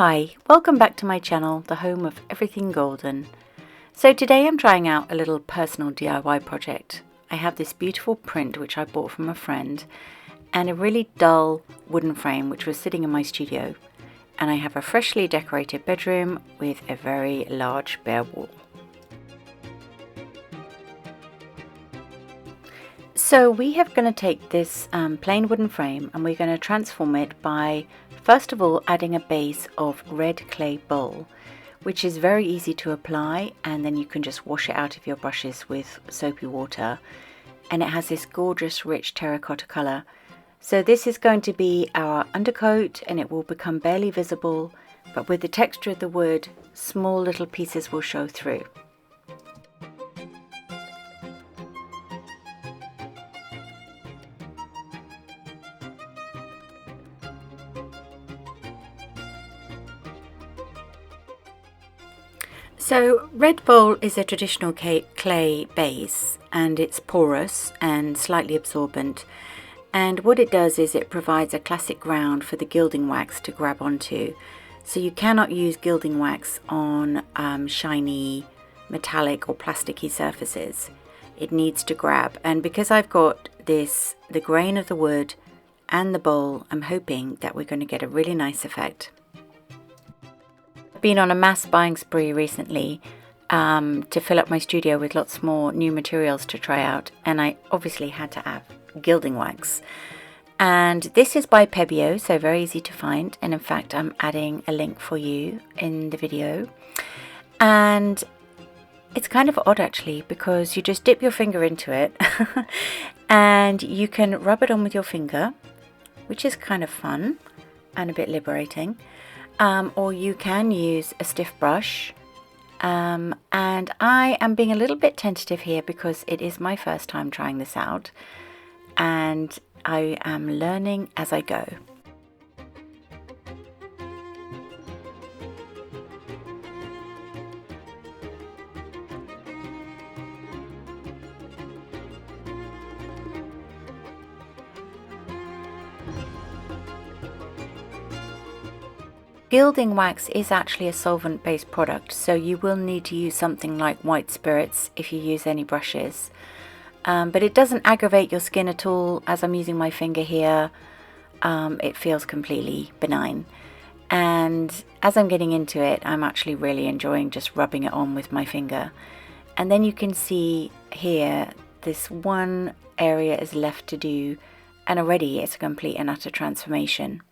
Hi, welcome back to my channel, the home of everything golden. So today I'm trying out a little personal DIY project. I have this beautiful print which I bought from a friend and a really dull wooden frame which was sitting in my studio, and I have a freshly decorated bedroom with a very large bare wall. So we are going to take this plain wooden frame and we're going to transform it by first of all adding a base of red clay bole, which is very easy to apply, and then you can just wash it out of your brushes with soapy water, and it has this gorgeous rich terracotta colour. So this is going to be our undercoat and it will become barely visible, but with the texture of the wood, small little pieces will show through. So red bole is a traditional clay base, and it's porous and slightly absorbent, and what it does is it provides a classic ground for the gilding wax to grab onto. So you cannot use gilding wax on shiny metallic or plasticky surfaces. It needs to grab, and because I've got the grain of the wood and the bole, I'm hoping that we're going to get a really nice effect. Been on a mass buying spree recently to fill up my studio with lots more new materials to try out, and I obviously had to have gilding wax, and this is by Pebeo, so very easy to find, and in fact I'm adding a link for you in the video. And it's kind of odd actually, because you just dip your finger into it and you can rub it on with your finger, which is kind of fun and a bit liberating. Or you can use a stiff brush, and I am being a little bit tentative here because it is my first time trying this out and I am learning as I go. Gilding wax is actually a solvent-based product, so you will need to use something like white spirits if you use any brushes. But it doesn't aggravate your skin at all. As I'm using my finger here, it feels completely benign. And as I'm getting into it, I'm actually really enjoying just rubbing it on with my finger. And then you can see here, this one area is left to do, and already it's a complete and utter transformation.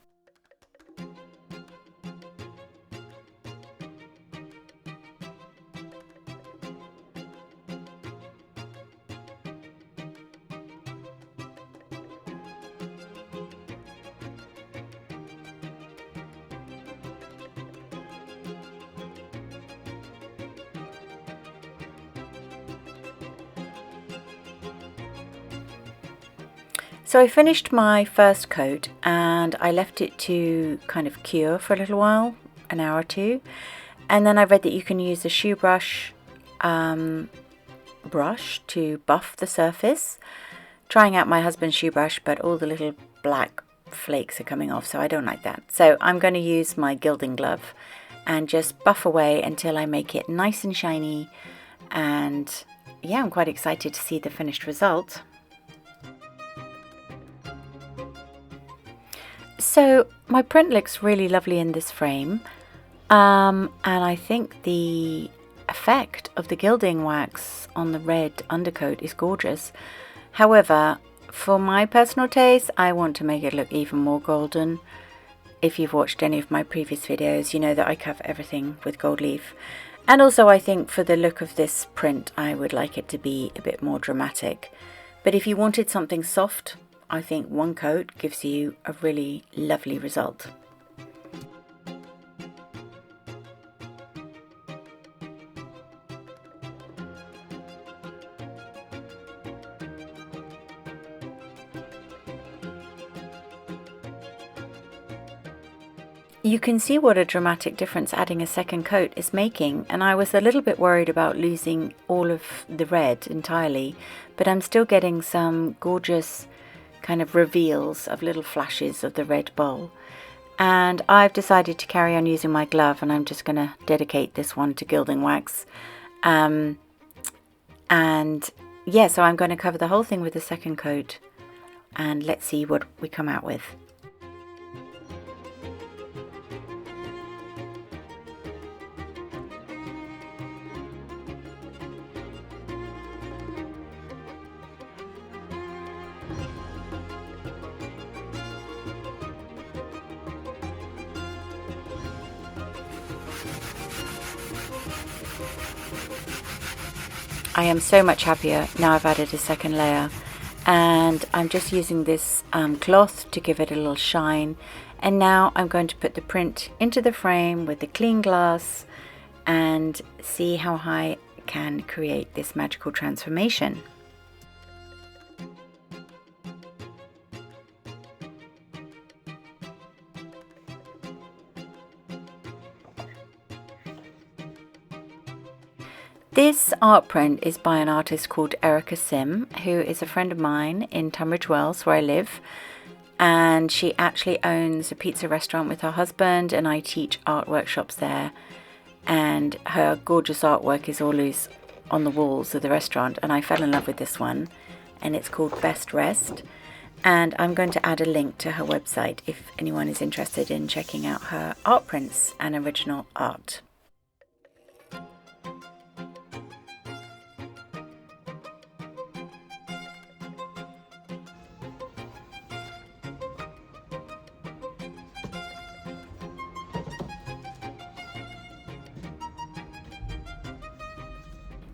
So I finished my first coat and I left it to kind of cure for a little while, an hour or two, and then I read that you can use a shoe brush to buff the surface. Trying out my husband's shoe brush, but all the little black flakes are coming off, so I don't like that. So I'm going to use my gilding glove and just buff away until I make it nice and shiny, and yeah, I'm quite excited to see the finished result. So my print looks really lovely in this frame, and I think the effect of the gilding wax on the red undercoat is gorgeous. However, for my personal taste, I want to make it look even more golden. If you've watched any of my previous videos, you know that I cover everything with gold leaf. And also I think for the look of this print, I would like it to be a bit more dramatic. But if you wanted something soft, I think one coat gives you a really lovely result. You can see what a dramatic difference adding a second coat is making, and I was a little bit worried about losing all of the red entirely, but I'm still getting some gorgeous kind of reveals of little flashes of the red bole. And I've decided to carry on using my glove, and I'm just going to dedicate this one to gilding wax. And yeah, so I'm going to cover the whole thing with the second coat, and let's see what we come out with. I am so much happier now I've added a second layer, and I'm just using this cloth to give it a little shine. And now I'm going to put the print into the frame with the clean glass and see how I can create this magical transformation. This art print is by an artist called Erica Sim, who is a friend of mine in Tunbridge Wells, where I live. And she actually owns a pizza restaurant with her husband, and I teach art workshops there. And her gorgeous artwork is always on the walls of the restaurant. And I fell in love with this one, and it's called Best Rest. And I'm going to add a link to her website if anyone is interested in checking out her art prints and original art.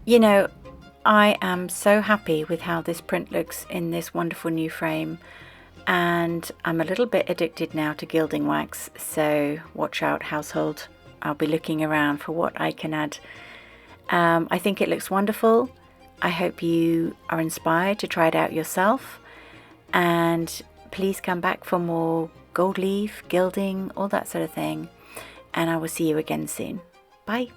You know, I am so happy with how this print looks in this wonderful new frame, and I'm a little bit addicted now to gilding wax, so watch out, household. I'll be looking around for what I can add. I think it looks wonderful. I hope you are inspired to try it out yourself, and please come back for more gold leaf, gilding, all that sort of thing, and I will see you again soon. Bye.